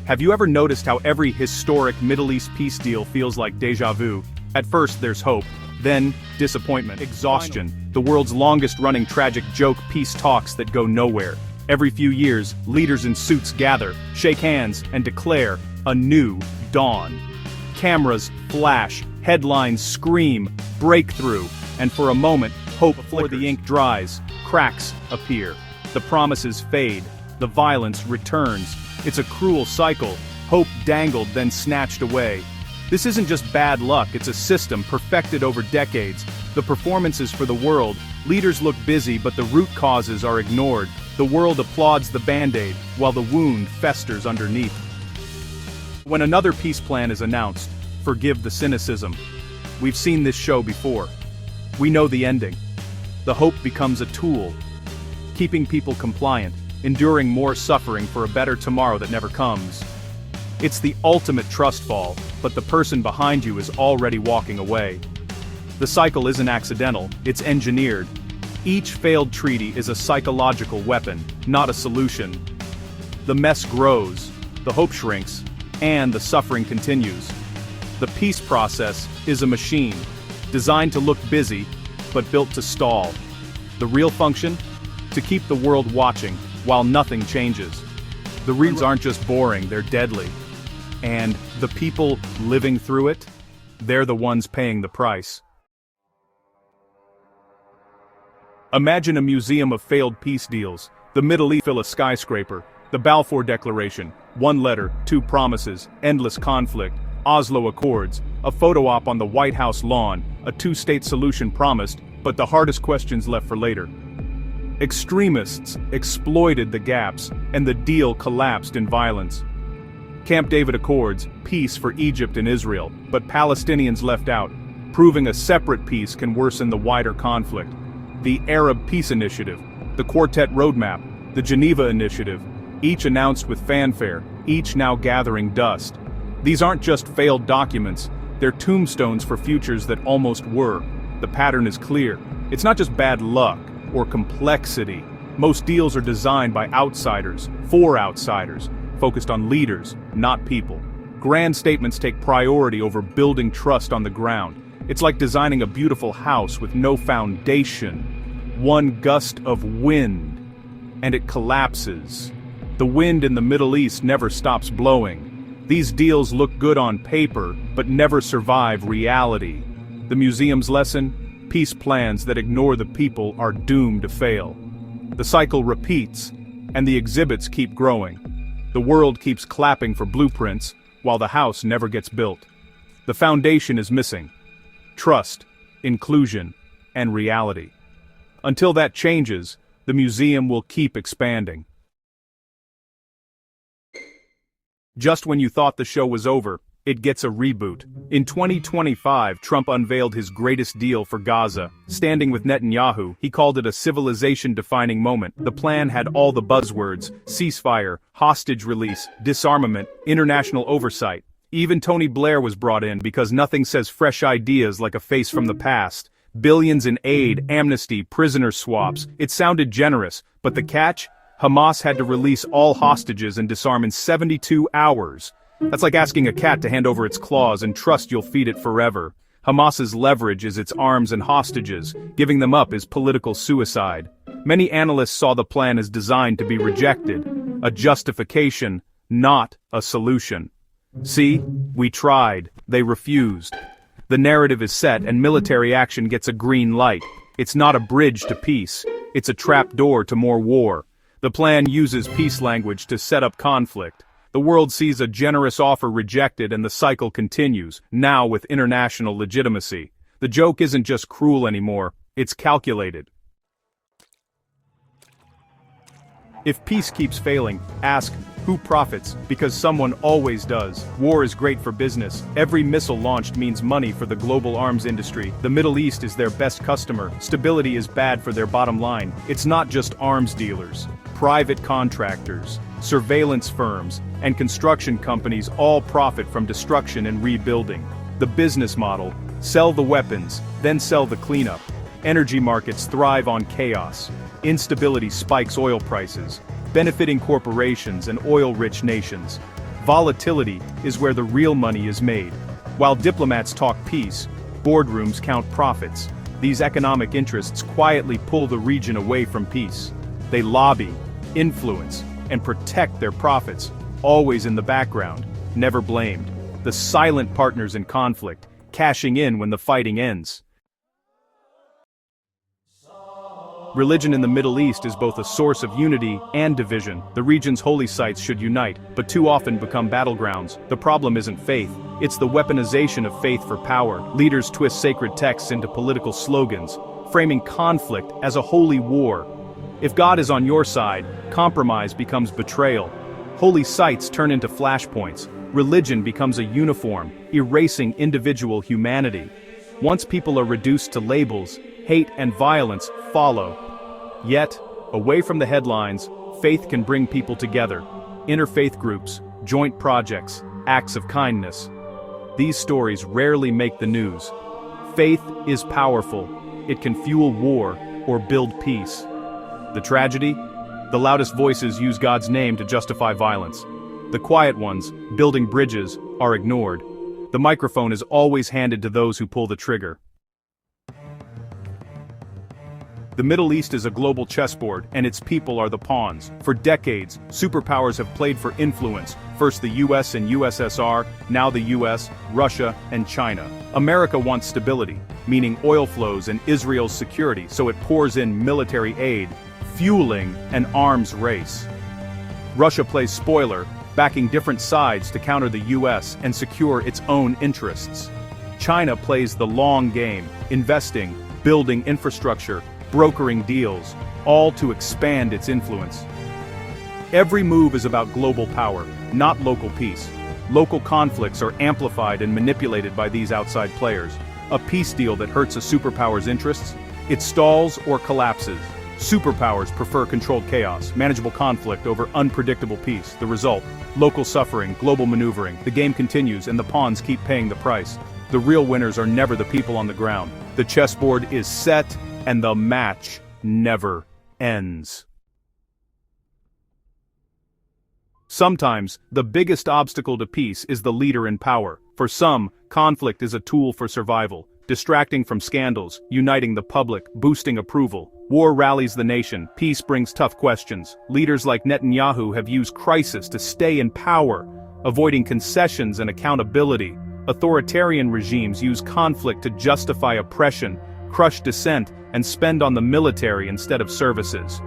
Have you ever noticed how every historic Middle East peace deal feels like déjà vu? At first there's hope, then disappointment, exhaustion, the world's longest-running tragic joke peace talks that go nowhere. Every few years, leaders in suits gather, shake hands, and declare a new dawn. Cameras flash, headlines scream, breakthrough, and for a moment, hope before the ink dries, cracks appear. The promises fade, the violence returns. It's a cruel cycle, hope dangled then snatched away. This isn't just bad luck, it's a system perfected over decades. The performances for the world, leaders look busy but the root causes are ignored. The world applauds the band-aid, while the wound festers underneath. When another peace plan is announced, forgive the cynicism. We've seen this show before. We know the ending. The hope becomes a tool, keeping people compliant, enduring more suffering for a better tomorrow that never comes. It's the ultimate trust fall, but the person behind you is already walking away. The cycle isn't accidental, it's engineered. Each failed treaty is a psychological weapon, not a solution. The mess grows, the hope shrinks, and the suffering continues. The peace process is a machine, designed to look busy, but built to stall. The real function? To keep the world watching, while nothing changes. The reasons aren't just boring, they're deadly. And the people living through it, they're the ones paying the price. Imagine a museum of failed peace deals. The Middle East fill a skyscraper. The Balfour Declaration, one letter, two promises, endless conflict, Oslo Accords, a photo op on the White House lawn, a two-state solution promised, but the hardest questions left for later. Extremists exploited the gaps, and the deal collapsed in violence. Camp David Accords, peace for Egypt and Israel, but Palestinians left out, proving a separate peace can worsen the wider conflict. The Arab Peace Initiative, the Quartet Roadmap, the Geneva Initiative, each announced with fanfare, each now gathering dust. These aren't just failed documents, they're tombstones for futures that almost were. The pattern is clear. It's not just bad luck or complexity. Most deals are designed by outsiders, for outsiders, focused on leaders, not people. Grand statements take priority over building trust on the ground. It's like designing a beautiful house with no foundation. One gust of wind, and it collapses. The wind in the Middle East never stops blowing. These deals look good on paper, but never survive reality. The museum's lesson? Peace plans that ignore the people are doomed to fail. The cycle repeats, and the exhibits keep growing. The world keeps clapping for blueprints, while the house never gets built. The foundation is missing. Trust, inclusion, and reality. Until that changes, the museum will keep expanding. Just when you thought the show was over, it gets a reboot. In 2025, Trump unveiled his greatest deal for Gaza. Standing with Netanyahu, he called it a civilization-defining moment. The plan had all the buzzwords: ceasefire, hostage release, disarmament, international oversight. Even Tony Blair was brought in because nothing says fresh ideas like a face from the past. Billions in aid, amnesty, prisoner swaps. It sounded generous, but the catch? Hamas had to release all hostages and disarm in 72 hours. That's like asking a cat to hand over its claws and trust you'll feed it forever. Hamas's leverage is its arms and hostages. Giving them up is political suicide. Many analysts saw the plan as designed to be rejected. A justification, not a solution. See, we tried. They refused. The narrative is set and military action gets a green light. It's not a bridge to peace. It's a trapdoor to more war. The plan uses peace language to set up conflict. The world sees a generous offer rejected and the cycle continues, now with international legitimacy. The joke isn't just cruel anymore, it's calculated. If peace keeps failing, ask, who profits? Because someone always does. War is great for business. Every missile launched means money for the global arms industry. The Middle East is their best customer. Stability is bad for their bottom line. It's not just arms dealers. Private contractors, surveillance firms, and construction companies all profit from destruction and rebuilding. The business model: sell the weapons, then sell the cleanup. Energy markets thrive on chaos. Instability spikes oil prices, benefiting corporations and oil-rich nations. Volatility is where the real money is made. While diplomats talk peace, boardrooms count profits. These economic interests quietly pull the region away from peace. They lobby, influence, and protect their profits, always in the background, never blamed. The silent partners in conflict, cashing in when the fighting ends. Religion in the Middle East is both a source of unity and division. The region's holy sites should unite, but too often become battlegrounds. The problem isn't faith, it's the weaponization of faith for power. Leaders twist sacred texts into political slogans, framing conflict as a holy war. If God is on your side, compromise becomes betrayal. Holy sites turn into flashpoints. Religion becomes a uniform, erasing individual humanity. Once people are reduced to labels, hate and violence follow. Yet, away from the headlines, faith can bring people together. Interfaith groups, joint projects, acts of kindness. These stories rarely make the news. Faith is powerful. It can fuel war or build peace. The tragedy? The loudest voices use God's name to justify violence. The quiet ones, building bridges, are ignored. The microphone is always handed to those who pull the trigger. The Middle East is a global chessboard, and its people are the pawns. For decades, superpowers have played for influence, first the US and USSR, now the US, Russia, and China. America wants stability, meaning oil flows and Israel's security, so it pours in military aid, fueling an arms race. Russia plays spoiler, backing different sides to counter the US and secure its own interests. China plays the long game, investing, building infrastructure, brokering deals, all to expand its influence. Every move is about global power, not local peace. Local conflicts are amplified and manipulated by these outside players. A peace deal that hurts a superpower's interests, it stalls or collapses. Superpowers prefer controlled chaos, manageable conflict over unpredictable peace. The result, local suffering, global maneuvering. The game continues and the pawns keep paying the price. The real winners are never the people on the ground. The chessboard is set, and the match never ends. Sometimes, the biggest obstacle to peace is the leader in power. For some, conflict is a tool for survival, distracting from scandals, uniting the public, boosting approval. War rallies the nation, peace brings tough questions. Leaders like Netanyahu have used crisis to stay in power, avoiding concessions and accountability. Authoritarian regimes use conflict to justify oppression, crush dissent, and spend on the military instead of services.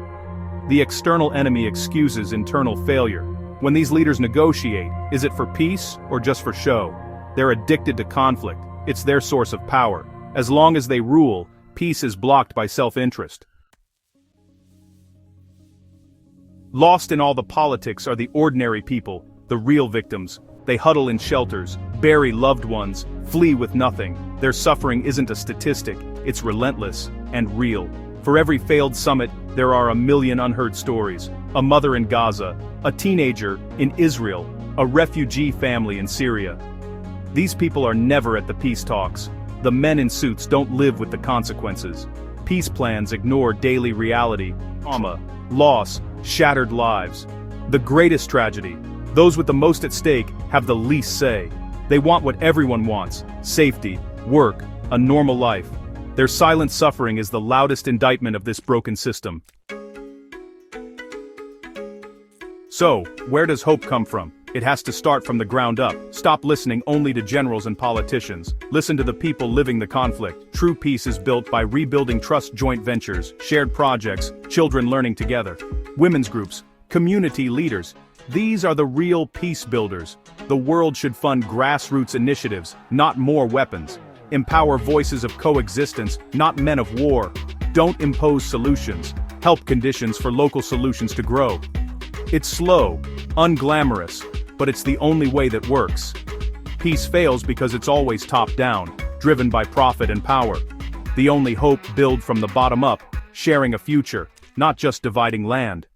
The external enemy excuses internal failure. When these leaders negotiate, is it for peace or just for show? They're addicted to conflict. It's their source of power. As long as they rule, peace is blocked by self-interest. Lost in all the politics are the ordinary people, the real victims. They huddle in shelters, bury loved ones, flee with nothing. Their suffering isn't a statistic, it's relentless and real. For every failed summit, there are a million unheard stories. A mother in Gaza, a teenager in Israel, a refugee family in Syria. These people are never at the peace talks. The men in suits don't live with the consequences. Peace plans ignore daily reality, trauma, loss, shattered lives. The greatest tragedy, those with the most at stake have the least say. They want what everyone wants: safety, work, a normal life. Their silent suffering is the loudest indictment of this broken system. So, where does hope come from? It has to start from the ground up. Stop listening only to generals and politicians. Listen to the people living the conflict. True peace is built by rebuilding trust, joint ventures, shared projects, children learning together. Women's groups, community leaders. These are the real peace builders. The world should fund grassroots initiatives, not more weapons. Empower voices of coexistence, not men of war. Don't impose solutions. Help conditions for local solutions to grow. It's slow, unglamorous, but it's the only way that works. Peace fails because it's always top-down, driven by profit and power. The only hope built from the bottom up, sharing a future, not just dividing land.